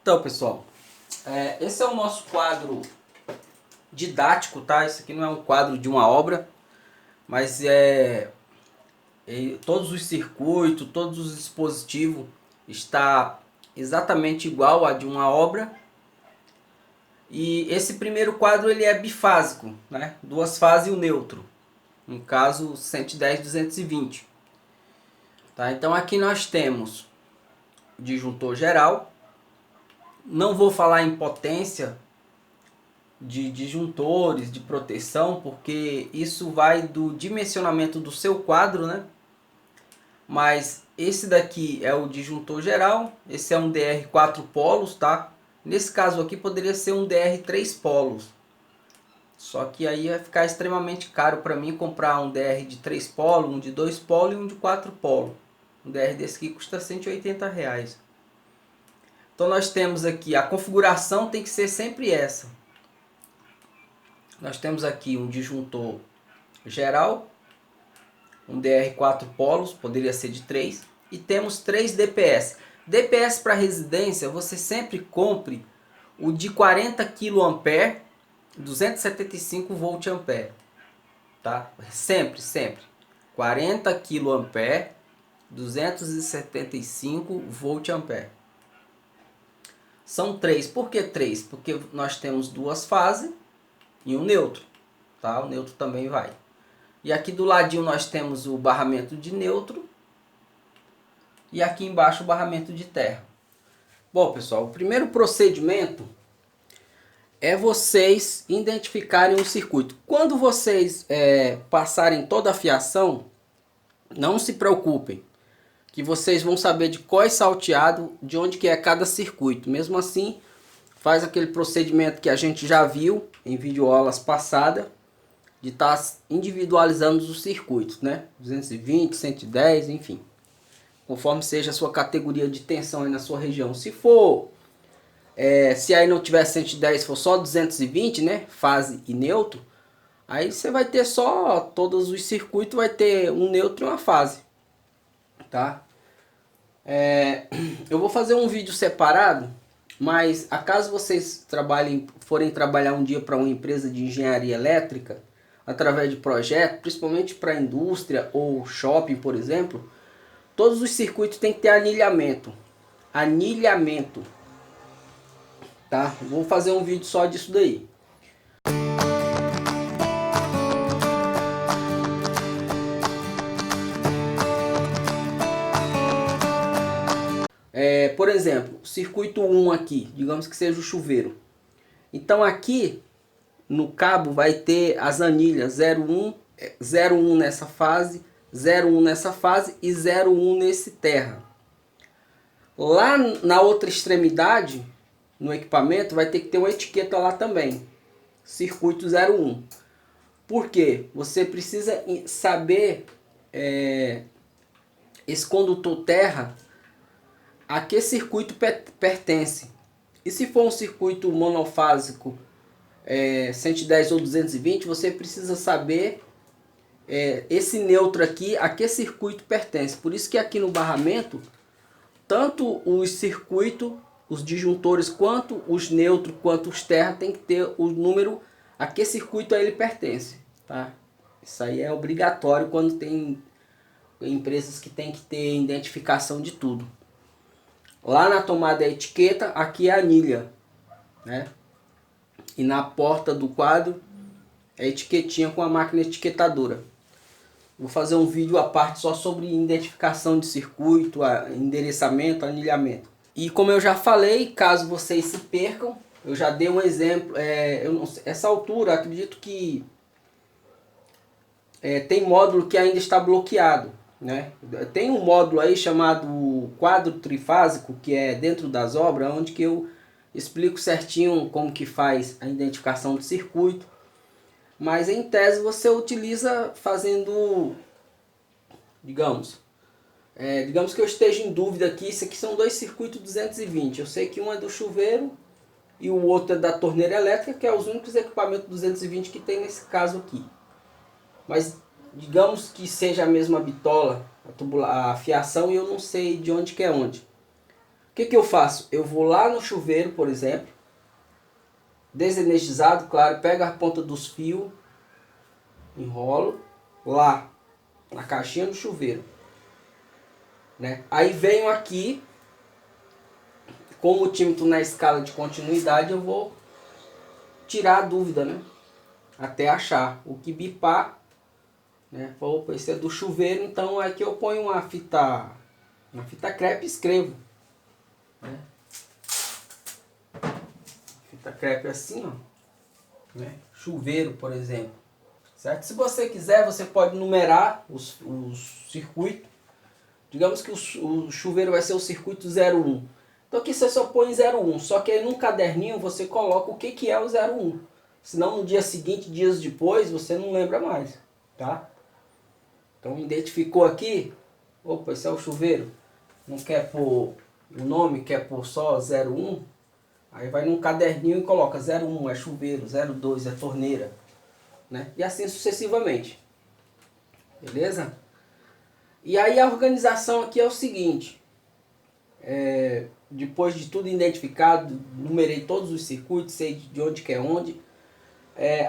Então, pessoal, esse é o nosso quadro didático, tá? Isso aqui não é um quadro de uma obra, mas todos os circuitos, todos os dispositivos está exatamente igual a de uma obra. E esse primeiro quadro ele é bifásico, né? Duas fases e o neutro, no caso 110, 220. Tá? Então aqui nós temos o disjuntor geral. Não vou falar em potência de disjuntores, de proteção, porque isso vai do dimensionamento do seu quadro, né? Mas esse daqui é o disjuntor geral, esse é um DR 4 polos, tá? Nesse caso aqui poderia ser um DR 3 polos. Só que aí vai ficar extremamente caro para mim comprar um DR de 3 polos, um de 2 polos e um de 4 polos. Um DR desse aqui custa R$180. Então nós temos aqui, a configuração tem que ser sempre essa. Nós temos aqui um disjuntor geral, um DR 4 polos, poderia ser de 3, e temos 3 DPS. DPS para residência, você sempre compre o de 40 kA, 275 VA, tá? Sempre, sempre. 40 kA, 275 VA. São 3. Por que 3? Porque nós temos duas fases e um neutro, tá? O neutro também vai. E aqui do ladinho nós temos o barramento de neutro e aqui embaixo o barramento de terra. Bom, pessoal, o primeiro procedimento é vocês identificarem o circuito. Quando vocês passarem toda a fiação, não se preocupem, que vocês vão saber de qual é salteado, de onde que é cada circuito. Mesmo assim, faz aquele procedimento que a gente já viu em videoaulas passadas, de estar individualizando os circuitos, né? 220, 110, enfim. Conforme seja a sua categoria de tensão aí na sua região. Se for, se aí não tiver 110, for só 220, né? Fase e neutro, aí você vai ter só, todos os circuitos vai ter um neutro e uma fase, tá? Eu vou fazer um vídeo separado, mas acaso vocês forem trabalhar um dia para uma empresa de engenharia elétrica, através de projeto, principalmente para indústria ou shopping, por exemplo, todos os circuitos têm que ter anilhamento. Anilhamento. Tá? Vou fazer um vídeo só disso daí. Por exemplo, circuito 1 aqui, digamos que seja o chuveiro. Então aqui no cabo vai ter as anilhas 01, 01 nessa fase, 01 nessa fase e 01 nesse terra. Lá na outra extremidade, no equipamento, vai ter que ter uma etiqueta lá também, circuito 01. Por quê? Você precisa saber esse condutor terra a que circuito pertence. E se for um circuito monofásico 110 ou 220, você precisa saber esse neutro aqui a que circuito pertence. Por isso que aqui no barramento, tanto os circuitos, os disjuntores, quanto os neutros, quanto os terra, tem que ter o número a que circuito ele pertence, tá? Isso aí é obrigatório quando tem empresas que tem que ter identificação de tudo. Lá na tomada é a etiqueta, aqui é a anilha, né? E na porta do quadro é a etiquetinha com a máquina etiquetadora. Vou fazer um vídeo à parte só sobre identificação de circuito, endereçamento, anilhamento. E como eu já falei, caso vocês se percam, eu já dei um exemplo. Essa altura, acredito que tem módulo que ainda está bloqueado, né? Tem um módulo aí chamado quadro trifásico, que é dentro das obras, onde que eu explico certinho como que faz a identificação do circuito. Mas em tese você utiliza fazendo, digamos que eu esteja em dúvida aqui, isso aqui são dois circuitos 220. Eu sei que um é do chuveiro e o outro é da torneira elétrica, que é os únicos equipamentos 220 que tem nesse caso aqui. Mas digamos que seja a mesma bitola, a fiação, e eu não sei de onde que é onde. que que eu faço? Eu vou lá no chuveiro, por exemplo, desenergizado, claro, pego a ponta dos fios, enrolo lá na caixinha do chuveiro, né? Aí venho aqui, com o multímetro na escala de continuidade, eu vou tirar a dúvida, né? Até achar o que bipar, né? Opa, esse é do chuveiro, então é que eu ponho uma fita crepe e escrevo, né? Fita crepe assim, ó, né? Chuveiro, por exemplo, certo? Se você quiser, você pode numerar os circuitos. Digamos que o chuveiro vai ser o circuito 01. Então aqui você só põe 01, só que aí num caderninho você coloca o que é o 01. Senão no dia seguinte, dias depois, você não lembra mais, tá? Então identificou aqui, opa, esse é o chuveiro. Não quer pôr o nome, quer pôr só 01. Aí vai num caderninho e coloca 01 é chuveiro, 02 é torneira, né? E assim sucessivamente. Beleza? E aí a organização aqui é o seguinte. Depois de tudo identificado, numerei todos os circuitos, sei de onde que é onde.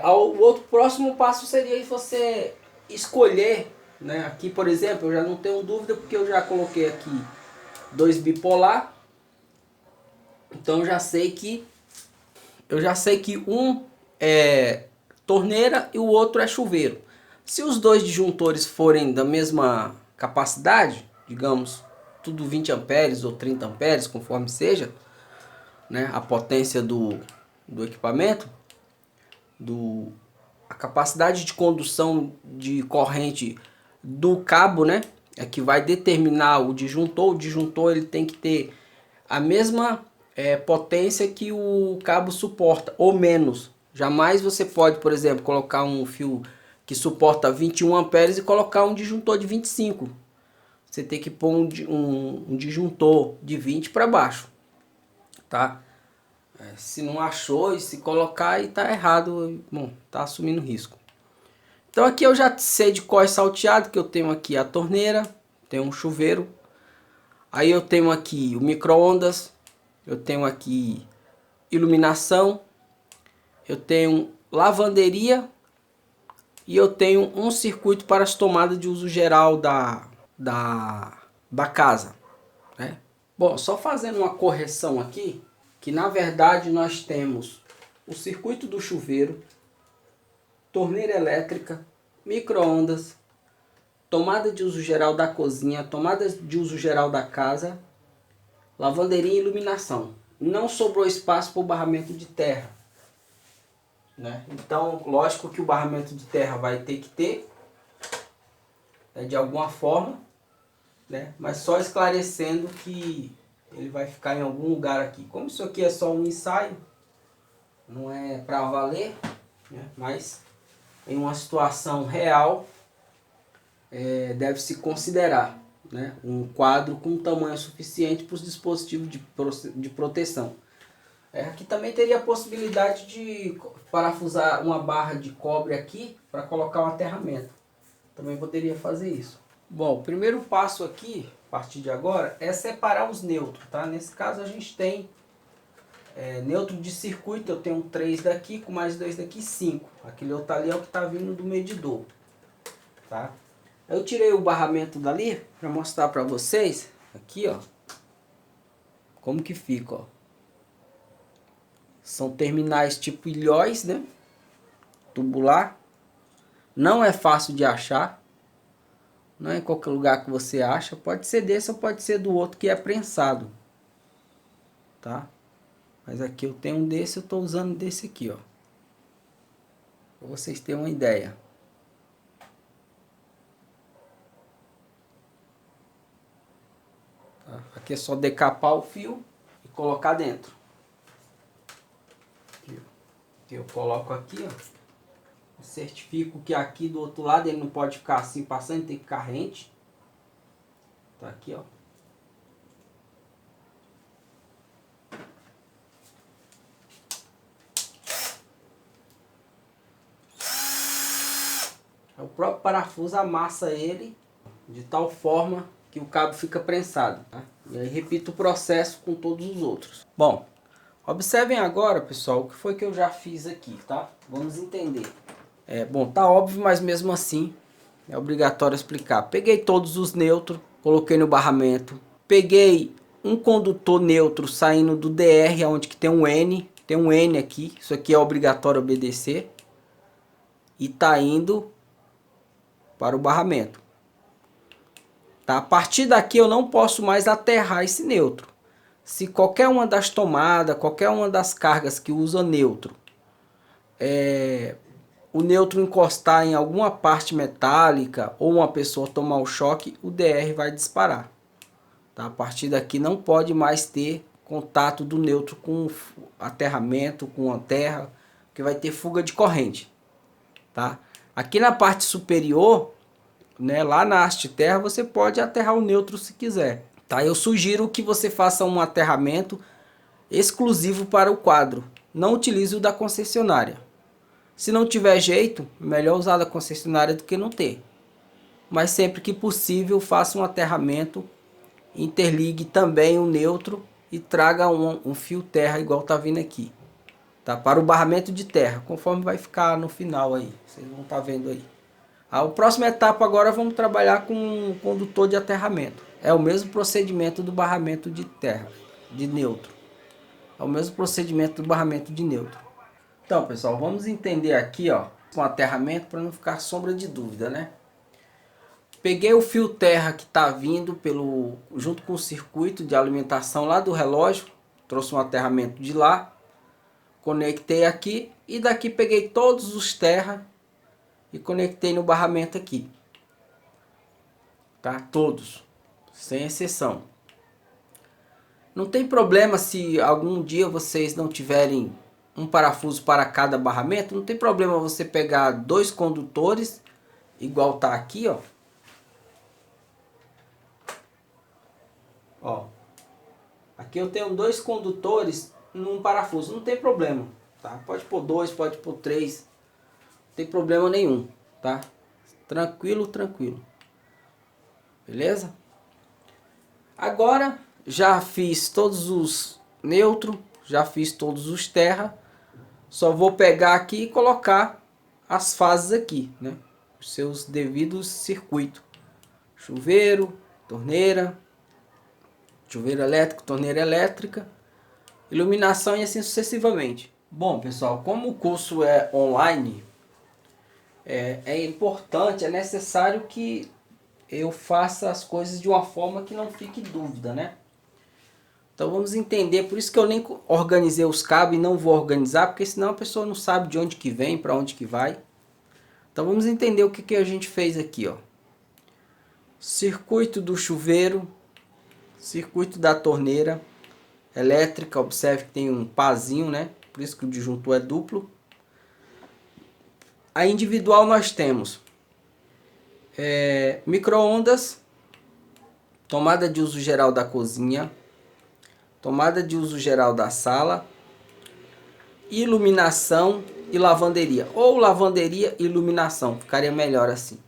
O outro próximo passo seria você escolher, né? Aqui, por exemplo, eu já não tenho dúvida porque eu já coloquei aqui 2 bipolar. Então eu já sei que um é torneira e o outro é chuveiro. Se os dois disjuntores forem da mesma capacidade, digamos, tudo 20 amperes ou 30 amperes, conforme seja, né, a potência do equipamento, a capacidade de condução de corrente do cabo, né, é que vai determinar o disjuntor. O disjuntor ele tem que ter a mesma potência que o cabo suporta, ou menos. Jamais você pode, por exemplo, colocar um fio que suporta 21 amperes e colocar um disjuntor de 25. Você tem que pôr um disjuntor de 20 para baixo, tá? Se não achou e se colocar aí tá errado, bom, tá assumindo risco. Então aqui eu já sei de qual é salteado, que eu tenho aqui a torneira, tenho um chuveiro, aí eu tenho aqui o micro-ondas, eu tenho aqui iluminação, eu tenho lavanderia e eu tenho um circuito para as tomadas de uso geral da casa, né? Bom, só fazendo uma correção aqui, que na verdade nós temos o circuito do chuveiro, torneira elétrica, micro-ondas, tomada de uso geral da cozinha, tomada de uso geral da casa, lavanderia e iluminação. Não sobrou espaço para o barramento de terra, né? Então, lógico que o barramento de terra vai ter que ter, né, de alguma forma, né? Mas só esclarecendo que ele vai ficar em algum lugar aqui. Como isso aqui é só um ensaio, não é para valer, né? Mas em uma situação real, deve-se considerar, né, um quadro com tamanho suficiente para os dispositivos de proteção. Aqui também teria a possibilidade de parafusar uma barra de cobre aqui para colocar um aterramento. Também poderia fazer isso. Bom, o primeiro passo aqui, a partir de agora, é separar os neutros, tá? Nesse caso a gente tem neutro de circuito, eu tenho 3 daqui, com mais 2 daqui, 5. Aquele outro ali é o que está vindo do medidor, tá? Eu tirei o barramento dali para mostrar para vocês, aqui ó, como que fica, ó. São terminais tipo ilhóis, né? Tubular. Não é fácil de achar. Não é em qualquer lugar que você acha. Pode ser desse ou pode ser do outro que é prensado, tá? Mas aqui eu tenho um desse, eu estou usando desse aqui, ó. Para vocês terem uma ideia. Tá? Aqui é só decapar o fio e colocar dentro. Aqui, ó. Eu coloco aqui, ó. Certifico que aqui do outro lado ele não pode ficar assim passando, tem que ficar rente. Tá aqui, ó. O próprio parafuso amassa ele de tal forma que o cabo fica prensado, tá? E aí repito o processo com todos os outros. Bom, observem agora, pessoal, o que foi que eu já fiz aqui, tá? Vamos entender. Bom, tá óbvio, mas mesmo assim é obrigatório explicar. Peguei todos os neutros, coloquei no barramento. Peguei um condutor neutro saindo do DR, onde que tem um N. Tem um N aqui, isso aqui é obrigatório obedecer. E tá indo para o barramento. Tá? A partir daqui eu não posso mais aterrar esse neutro. Se qualquer uma das tomadas, qualquer uma das cargas que usa neutro, o neutro encostar em alguma parte metálica ou uma pessoa tomar o choque, o DR vai disparar. Tá? A partir daqui não pode mais ter contato do neutro com aterramento, com a terra, porque vai ter fuga de corrente. Tá? Aqui na parte superior, né, lá na haste terra, você pode aterrar o neutro se quiser. Tá? Eu sugiro que você faça um aterramento exclusivo para o quadro. Não utilize o da concessionária. Se não tiver jeito, melhor usar da concessionária do que não ter. Mas sempre que possível, faça um aterramento, interligue também o neutro e traga um fio terra igual tá vindo aqui. Tá? Para o barramento de terra, conforme vai ficar no final aí. Vocês vão estar vendo aí. A próxima etapa agora vamos trabalhar com um condutor de aterramento. É o mesmo procedimento do barramento de terra, de neutro. É o mesmo procedimento do barramento de neutro. Então, pessoal, vamos entender aqui, ó, com aterramento para não ficar sombra de dúvida, né? Peguei o fio terra que está vindo junto com o circuito de alimentação lá do relógio, trouxe um aterramento de lá, conectei aqui e daqui peguei todos os terra e conectei no barramento aqui. Tá? Todos, sem exceção. Não tem problema se algum dia vocês não tiverem um parafuso para cada barramento, não tem problema você pegar dois condutores, igual tá aqui, ó. Ó. Aqui eu tenho dois condutores num parafuso, não tem problema, tá? Pode pôr dois, pode pôr três, não tem problema nenhum, tá? Tranquilo, tranquilo. Beleza? Agora já fiz todos os neutros, já fiz todos os terra. Só vou pegar aqui e colocar as fases aqui, né? Os seus devidos circuitos. Chuveiro, torneira, chuveiro elétrico, torneira elétrica, iluminação e assim sucessivamente. Bom, pessoal, como o curso é online, é importante, é necessário que eu faça as coisas de uma forma que não fique dúvida, né? Então vamos entender, por isso que eu nem organizei os cabos e não vou organizar, porque senão a pessoa não sabe de onde que vem, para onde que vai. Então vamos entender o que que a gente fez aqui, ó. Circuito do chuveiro, circuito da torneira elétrica, observe que tem um pazinho, né? Por isso que o disjuntor é duplo. A individual nós temos micro-ondas, tomada de uso geral da cozinha, tomada de uso geral da sala, iluminação e lavanderia. Ou lavanderia e iluminação, ficaria melhor assim.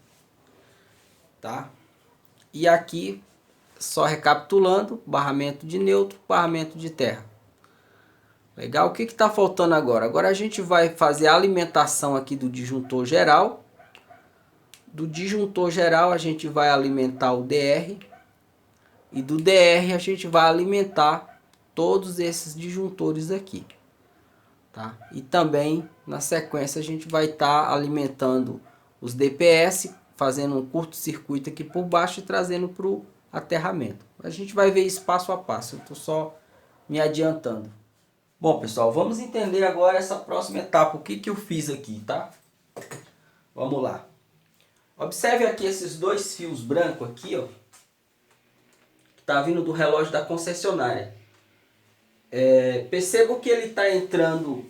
Tá? E aqui, só recapitulando, barramento de neutro, barramento de terra. Legal? O que está faltando agora? Agora a gente vai fazer a alimentação aqui do disjuntor geral. Do disjuntor geral a gente vai alimentar o DR. E do DR a gente vai alimentar todos esses disjuntores aqui. Tá? E também na sequência a gente vai estar alimentando os DPS, fazendo um curto-circuito aqui por baixo e trazendo para o aterramento. A gente vai ver isso passo a passo, eu estou só me adiantando. Bom, pessoal, vamos entender agora essa próxima etapa, o que que eu fiz aqui, tá? Vamos lá. Observe aqui esses dois fios brancos aqui, ó, que tá vindo do relógio da concessionária. Percebo que ele está entrando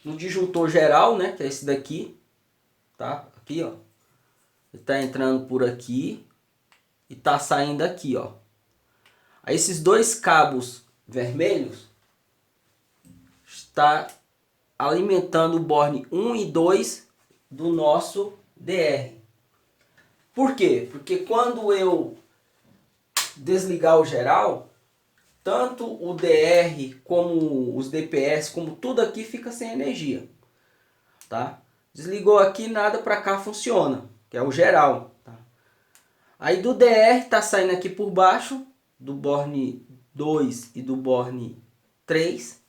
no disjuntor geral, né, que é esse daqui, tá? Aqui, ó. Ele está entrando por aqui e está saindo aqui, ó. Aí esses dois cabos vermelhos está alimentando o borne 1 e 2 do nosso DR. Por quê? Porque quando eu desligar o geral, tanto o DR como os DPS, como tudo aqui fica sem energia, tá? Desligou aqui, nada para cá funciona, que é o geral, tá? Aí do DR tá saindo aqui por baixo, do Borne 2 e do Borne 3,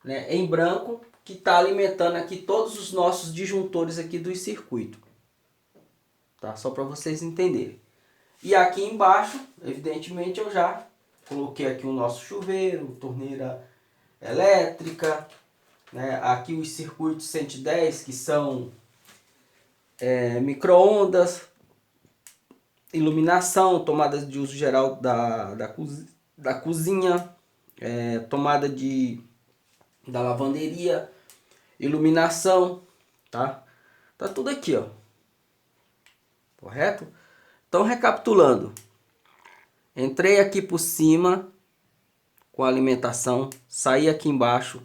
né, em branco, que está alimentando aqui todos os nossos disjuntores aqui do circuito, tá? Só para vocês entenderem. E aqui embaixo, evidentemente, eu já coloquei aqui o nosso chuveiro, torneira elétrica, né? Aqui os circuitos 110, que são micro-ondas, iluminação, tomada de uso geral da cozinha, tomada da lavanderia, iluminação, tá? Tá tudo aqui, ó. Correto? Então, recapitulando. Entrei aqui por cima com a alimentação, saí aqui embaixo,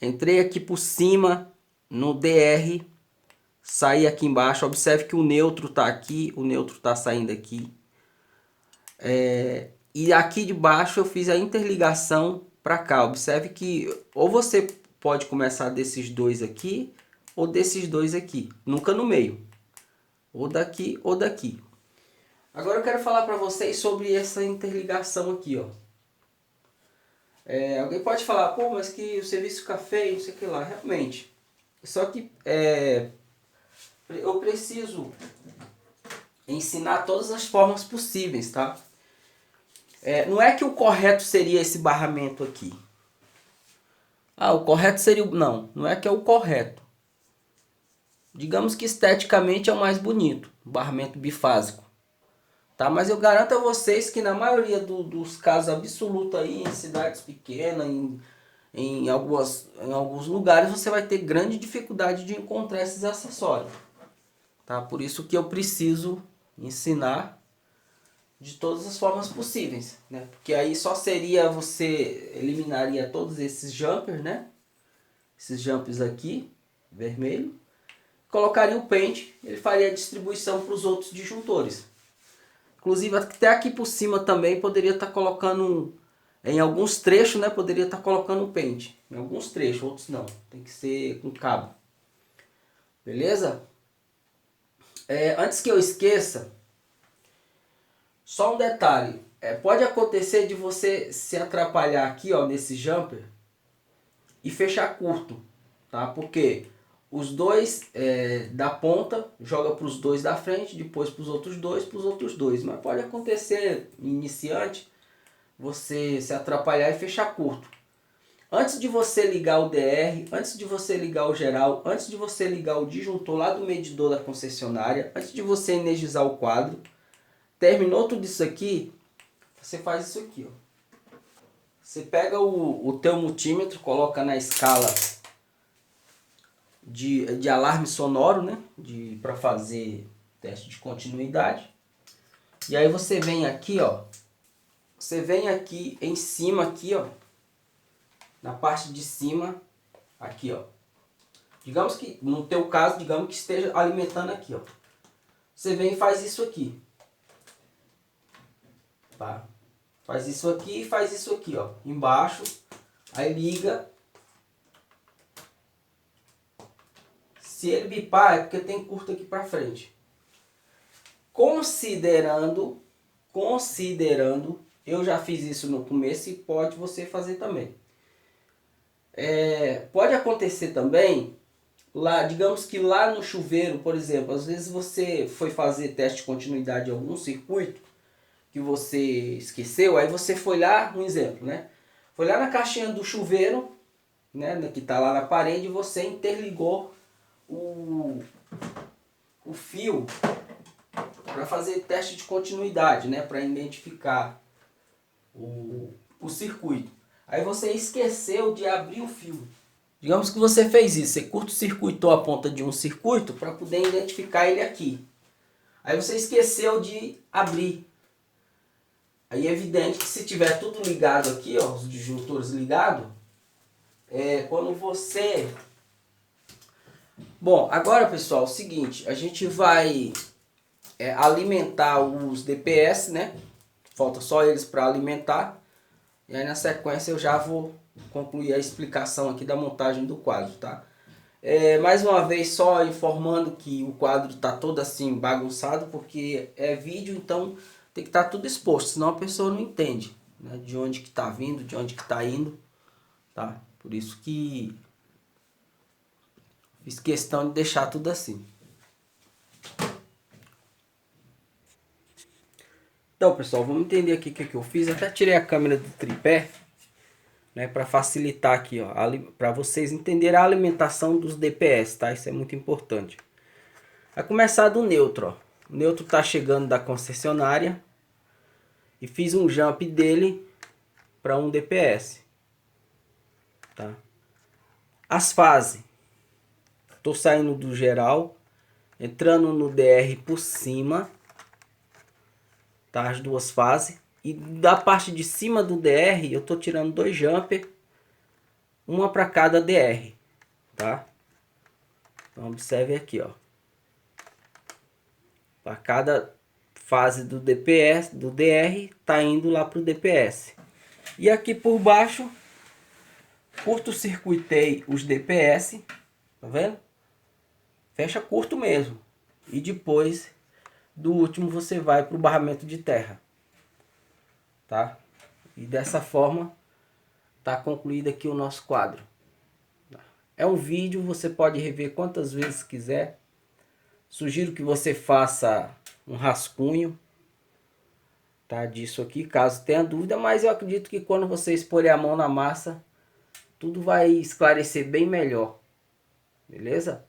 entrei aqui por cima no DR, saí aqui embaixo. Observe que o neutro está aqui, o neutro está saindo aqui. E aqui de baixo eu fiz a interligação para cá. Observe que ou você pode começar desses dois aqui ou desses dois aqui, nunca no meio. Ou daqui ou daqui. Agora eu quero falar para vocês sobre essa interligação aqui, ó. Alguém pode falar, pô, mas que o serviço fica feio, não sei o que lá. Realmente. Só que eu preciso ensinar todas as formas possíveis, tá? Não é que o correto seria esse barramento aqui. Ah, o correto seria... Não é que é o correto. Digamos que esteticamente é o mais bonito, o barramento bifásico. Tá? Mas eu garanto a vocês que na maioria dos casos absolutos aí, em cidades pequenas, em alguns lugares, você vai ter grande dificuldade de encontrar esses acessórios. Tá? Por isso que eu preciso ensinar de todas as formas possíveis, né? Porque aí só seria, você eliminaria todos esses jumpers, né? Esses jumpers aqui, vermelho. Colocaria o pente, ele faria a distribuição para os outros disjuntores. Inclusive até aqui por cima também poderia estar colocando, em alguns trechos, né? Poderia estar colocando o pente. Em alguns trechos, outros não. Tem que ser com cabo. Beleza? Antes que eu esqueça, só um detalhe. Pode acontecer de você se atrapalhar aqui, ó, nesse jumper e fechar curto, tá? Porque os dois da ponta joga para os dois da frente, depois para os outros dois. Mas pode acontecer, iniciante, você se atrapalhar e fechar curto. Antes de você ligar o DR, antes de você ligar o geral, antes de você ligar o disjuntor lá do medidor da concessionária, antes de você energizar o quadro, terminou tudo isso aqui, você faz isso aqui, ó. Você pega o teu multímetro, coloca na escala de alarme sonoro, né? Para fazer teste de continuidade. E aí você vem aqui, ó. Você vem aqui em cima, aqui, ó. Na parte de cima, aqui, ó. Digamos que, no teu caso, digamos que esteja alimentando aqui, ó. Você vem e faz isso aqui. Tá? Faz isso aqui e faz isso aqui, ó. Embaixo. Aí liga. Se ele bipar, é porque tem curto aqui pra frente. Considerando, eu já fiz isso no começo e pode você fazer também. Pode acontecer também, lá, digamos que lá no chuveiro, por exemplo, às vezes você foi fazer teste de continuidade em algum circuito que você esqueceu, aí você foi lá, um exemplo, né? Foi lá na caixinha do chuveiro, né, que está lá na parede, e você interligou o fio para fazer teste de continuidade, né, para identificar o circuito. Aí você esqueceu de abrir o fio. Digamos que você fez isso, você curto-circuitou a ponta de um circuito para poder identificar ele aqui. Aí você esqueceu de abrir. Aí é evidente que se tiver tudo ligado aqui, ó, os disjuntores ligados, quando você... Bom, agora pessoal, é o seguinte, a gente vai alimentar os DPS, né? Falta só eles para alimentar. E aí na sequência eu já vou concluir a explicação aqui da montagem do quadro, tá? Mais uma vez só informando que o quadro está todo assim bagunçado, porque é vídeo, então tem que estar tudo exposto, senão a pessoa não entende, né, de onde que está vindo, de onde que está indo, tá? Por isso que fiz questão de deixar tudo assim. Então, pessoal, vamos entender aqui o que eu fiz. Até tirei a câmera do tripé, né, para facilitar aqui, ó, para vocês entenderem a alimentação dos DPS, tá? Isso é muito importante. Vai começar do neutro, ó. O neutro tá chegando da concessionária e fiz um jump dele para um DPS, tá? As fases. Tô saindo do geral, entrando no DR por cima, tá? As duas fases. E da parte de cima do DR, eu tô tirando 2 jumper, uma para cada DR, tá? Então observe aqui, ó. Para cada fase do DPS, do DR, tá indo lá pro DPS. E aqui por baixo, curto-circuitei os DPS, tá vendo? Fecha curto mesmo. E depois do último você vai pro barramento de terra, tá? E dessa forma tá concluído aqui o nosso quadro. É um vídeo, você pode rever quantas vezes quiser. Sugiro que você faça um rascunho, tá, disso aqui, caso tenha dúvida, mas eu acredito que quando você expor a mão na massa, tudo vai esclarecer bem melhor, beleza?